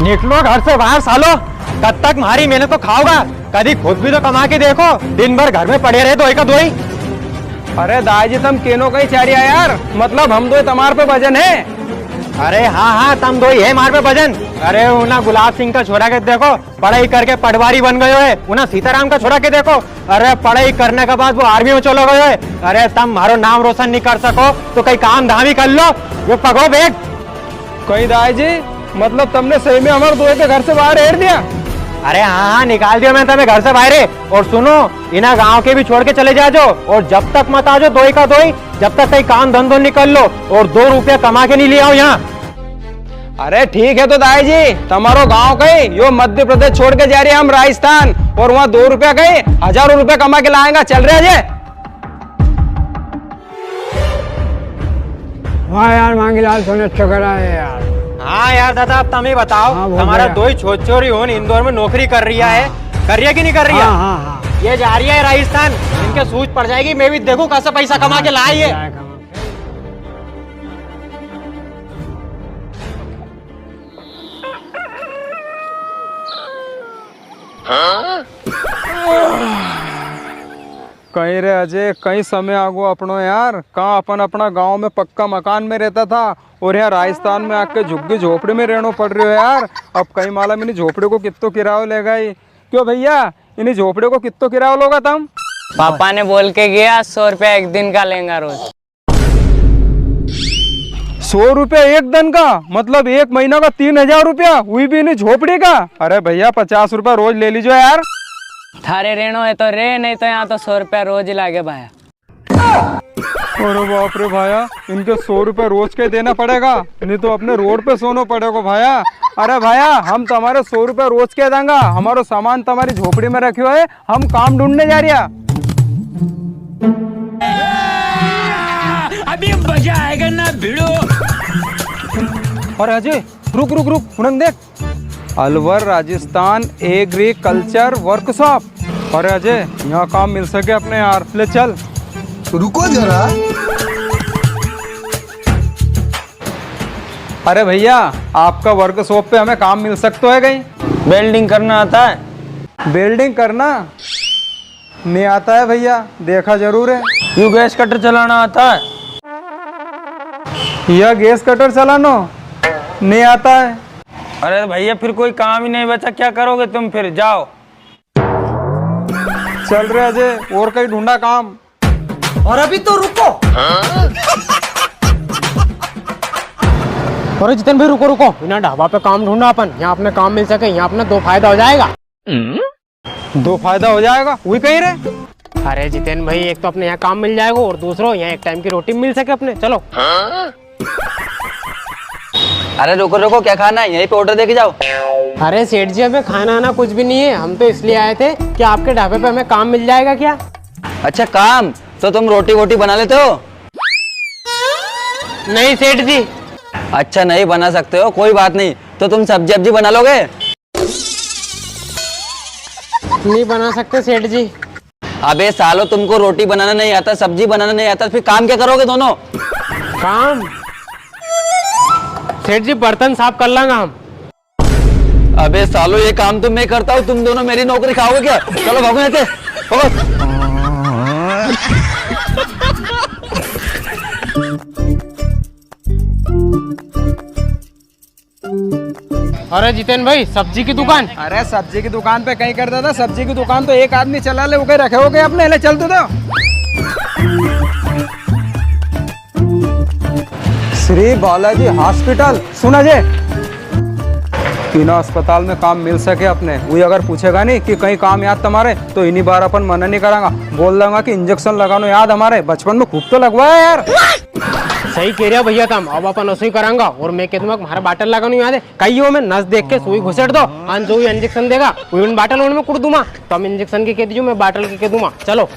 निकलो घर से बाहर सालो। कब तक हमारी मेहनत तो खाओगा? कभी खुद भी तो कमा के देखो। दिन भर घर में पड़े रहे दो का दो ही। अरे दादाजी तुम केनो कहीं चारिया यार, मतलब हम दो तुम्हारे पे वजन है। अरे हाँ हाँ तुम दो ही है मार पे भजन। अरे उना गुलाब सिंह का छोड़ा के देखो, पढ़ाई करके पटवारी बन गए है। उना सीताराम का छोड़ा के देखो, अरे पढ़ाई करने के बाद वो आर्मी में चलो गए है। अरे तुम मारो नाम रोशन नहीं कर सको तो कहीं काम धाम ही कर लो। ये पकड़ो बैग। कहीं दादाजी मतलब तुमने सही में हमारे दो के घर से बाहर हेर दिया? अरे हाँ हाँ निकाल दिया मैं तुम्हें घर से बाहर। और सुनो, इना गांव के भी छोड़ के चले जाओ और जब तक मत आ जाओ दो का दो ही, जब तक कहीं काम धंधो निकल लो और 2 रुपया कमा के नहीं ले आओ यहाँ। अरे ठीक है तो दादाजी तुम्हारो गांव कहीं यो मध्य प्रदेश छोड़ के जा रहे हैं हम राजस्थान, और वहाँ 2 रुपया कहीं 1000 रुपया कमा के लाएगा। चल रहे अजय? हाँ यार मांगीलाल तूने अच्छा करा है यार। हाँ यार दादा अब तुम ही बताओ। हाँ, हमारा दो ही छोरी हो इंदौर में नौकरी कर रही है, कर रही है कि नहीं कर रही है? हाँ हाँ हाँ। ये जा रही है राजस्थान, इनके सूझ पड़ जाएगी। मैं भी देखूं कैसा पैसा कमा के लाई है। कहीं रे अजय, कई समय आगो अपनो यार, कहाँ अपन अपना गांव में पक्का मकान में रहता था और यहाँ राजस्थान में आके झुग्गी झोपड़ी में रहना पड़ रही है यार। अब कहीं मालूम इन्हीं झोपड़ी को कितो किराया लेगा ही। क्यों भैया इन्हीं झोपड़ी को कितो किराया लोगा तुम? पापा ने बोल के गया 100 रुपया एक दिन का लेंगे रोज। 100 रुपया एक दिन का, मतलब 1 महीना का 3000 रुपया, वही भी इन्हीं झोपड़ी का। अरे भैया 50 रुपया रोज ले लीजिए यार। थारे रेणो है तो रे, नहीं तो यहाँ तो 100 रुपया रोज ही लागे भाया। अरे बाप रे भाया, इनके 100 रुपये रोज के देना पड़ेगा, नहीं तो अपने रोड पे सोना पड़ेगा भाया। अरे भाया हम तुम्हारे 100 रुपये रोज के देंगे, हमारा सामान तुम्हारी झोपड़ी में रखियो है, हम काम ढूंढने जा रहा। अभी मजा आएगा ना भिड़ो। अरे अजय रुक रुक रुक, उन्हें देख, अलवर राजस्थान एग्रीकल्चर वर्कशॉप। अरे अजय यहाँ काम मिल सके अपने यार, ले चल। रुको जरा। अरे भैया आपका वर्कशॉप पे हमें काम मिल सकता है कहीं? वेल्डिंग करना आता है? बिल्डिंग करना नहीं आता है भैया, देखा जरूर है। यू गैस कटर चलाना आता है? यह गैस कटर चलाना नहीं आता है। अरे भैया फिर कोई काम ही नहीं बचा, क्या करोगे तुम? फिर जाओ। चल रहे अजय और कहीं ढूंढा काम। और अभी तो रुको। अरे जितेन भाई रुको रुको, बिना ढाबा पे काम ढूंढा अपन, यहाँ अपने काम मिल सके, यहाँ अपना 2 फायदा हो जाएगा। 2 फायदा हो जाएगा, वही कहीं रहे। अरे जितेन भाई एक तो अपने यहाँ काम मिल जाएगा और दूसरों यहाँ 1 टाइम की रोटी मिल सके अपने। चलो। अरे रुको रुको, क्या खाना है? यहीं पे ऑर्डर देके जाओ। अरे सेठ जी हमें खाना आना कुछ भी नहीं है, हम तो इसलिए आए थे कि आपके ढाबे पे हमें काम मिल जाएगा क्या? अच्छा काम, तो तुम रोटी वोटी बना लेते हो? नहीं सेठ जी। अच्छा नहीं बना सकते हो, कोई बात नहीं, तो तुम सब्जी वब्जी बना लोगे? नहीं बना सकते सेठ जी। अबे सालो तुमको रोटी बनाना नहीं आता, सब्जी बनाना नहीं आता, फिर काम क्या करोगे दोनों? काम सेठ जी बर्तन साफ कर लेंगे हम। अबे सालो ये काम तो मैं करता हूँ, तुम दोनों मेरी नौकरी खाओगे क्या? चलो भागो यहाँ से, भागो। अरे जितेन भाई सब्जी की दुकान। अरे सब्जी की दुकान पे कहीं करता था, सब्जी की दुकान तो एक आदमी चला ले, वो कहीं रखे हो गए अपने। ले चल तो श्री बालाजी हॉस्पिटल सुना जे, तीनों अस्पताल में काम मिल सके अपने। वही अगर पूछेगा नहीं कि कहीं काम याद तुम्हारे, तो इन्हीं बार अपन मना नहीं करांगा, बोल दूंगा कि इंजेक्शन लगानो याद हमारे बचपन में खूब तो लगवाया यार। सही कह रहे हो भैया तुम, अब अपन ऐसे ही करांगा। और मैं कह दूंगा हमारा बाटल लगानो याद है, कई हो मैं नस देख के सुई घुसेड़ दो, जो इंजेक्शन देगा वही बाटल में कुड़ दूंगा। तो हम इंजेक्शन की कह दीजिए, मैं बाटल की कह दूंगा। चलो।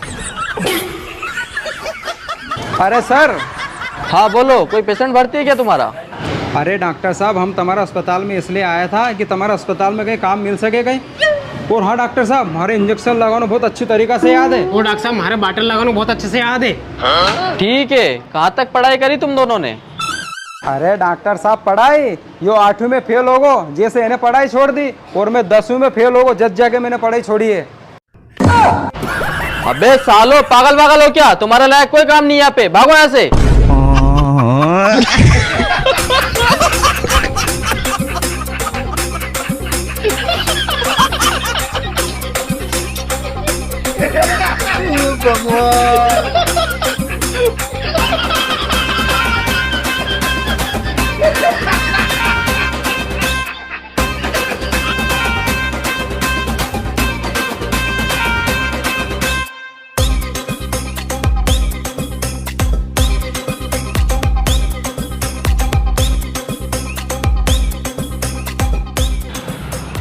अरे सर। हाँ बोलो, कोई पेशेंट भर्ती है क्या तुम्हारा? अरे डॉक्टर साहब हम तुम्हारा अस्पताल में इसलिए आया था कि तुम्हारा अस्पताल में कहीं काम मिल सके कहीं। और हाँ डॉक्टर साहब, हमारे इंजेक्शन लगाना बहुत अच्छी तरीका से याद है। वो डॉक्टर साहब हमारे बाटल लगाना बहुत अच्छे से याद है। ठीक है, कहाँ तक पढ़ाई करी तुम दोनों ने? अरे डॉक्टर साहब पढ़ाई यो 8वीं में फेल हो गो जैसे इन्हें पढ़ाई छोड़ दी और मैं 10वीं में फेल हो गो जज जाके मैंने पढ़ाई छोड़ी है। अबे सालो पागल पागल हो क्या? तुम्हारे लायक कोई काम नहीं यहाँ पे, भागो यहाँ से।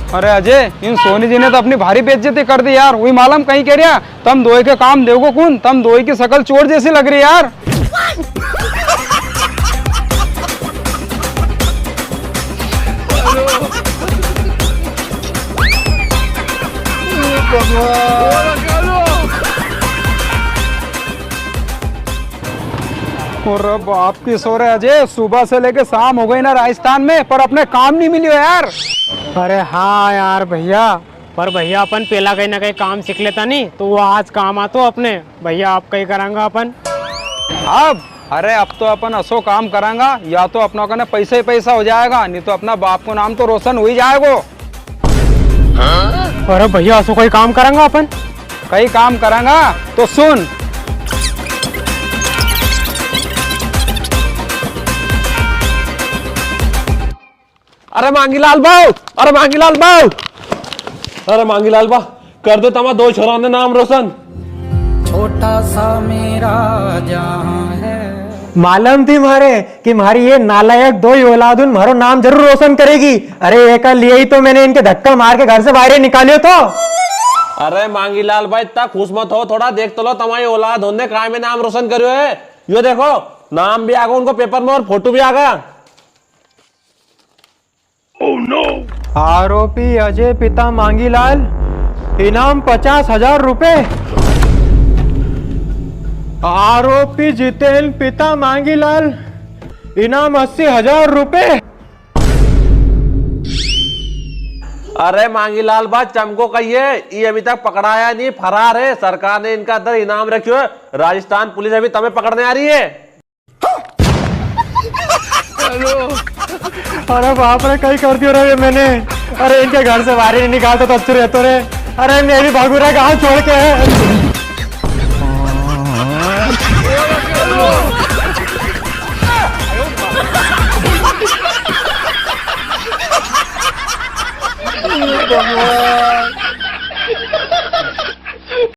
अरे अजय इन सोनी जी ने तो अपनी भारी बेइज्जती कर दी यार। वही मालूम कहीं कह रहा तम दोई के काम देखो कौन, तम दोई की शकल चोर जैसी लग रही यार। और बाप की सो रहे अजय, सुबह से लेके शाम हो गई ना राजस्थान में, पर अपने काम नहीं मिली यार। अरे हाँ यार भैया, पर भैया अपन पहला कहीं ना कहीं काम सीख लेता नहीं तो वो आज काम आतो अपने। भैया आप कहीं करांगा अपन अब? अरे अब तो अपन असो काम करांगा, या तो अपना का पैसा ही पैसा हो जाएगा, नहीं तो अपना बाप को नाम तो रोशन हो ही जाएगा। अरे भैया असो कोई काम करांगा अपन? कई काम करांगा तो सुन। अरे मांगीलाल भाऊ, अरे मांगीलाल भाऊ, अरे मांगीलाल भाऊ कर दो तमा दो छोरा ने नाम रोशन। छोटा सा मेरा जहां है। मालूम थी मारे कि हमारी ये नालायक दो ही औलाद मारो नाम जरूर रोशन करेगी। अरे एक लिए ही तो मैंने इनके धक्का मार के घर से बाहर निकालियो तो। अरे मांगीलाल भाई इतना खुश मत हो, थोड़ा देख तो लो तुम्हारी औलाद होने काय में नाम रोशन करियो है। यो देखो नाम भी आ गया उनको पेपर में और फोटो भी आ गया। आरोपी अजय पिता मांगीलाल, इनाम 50,000 रुपए। आरोपी जितेन पिता मांगीलाल, इनाम 80,000 रुपए। अरे मांगीलाल भाई चमको कहिए, ये अभी तक पकड़ाया नहीं, फरार है। सरकार ने इनका अंदर इनाम रखियो है। राजस्थान पुलिस अभी तुम्हें पकड़ने आ रही है। अरे बाप रे कहीं कर दियो रे मैंने। अरे इनके घर से बाहर नहीं निकालते तो अच्छे रहते रे। अरे मैं भी भागू रहा गाँव छोड़ के।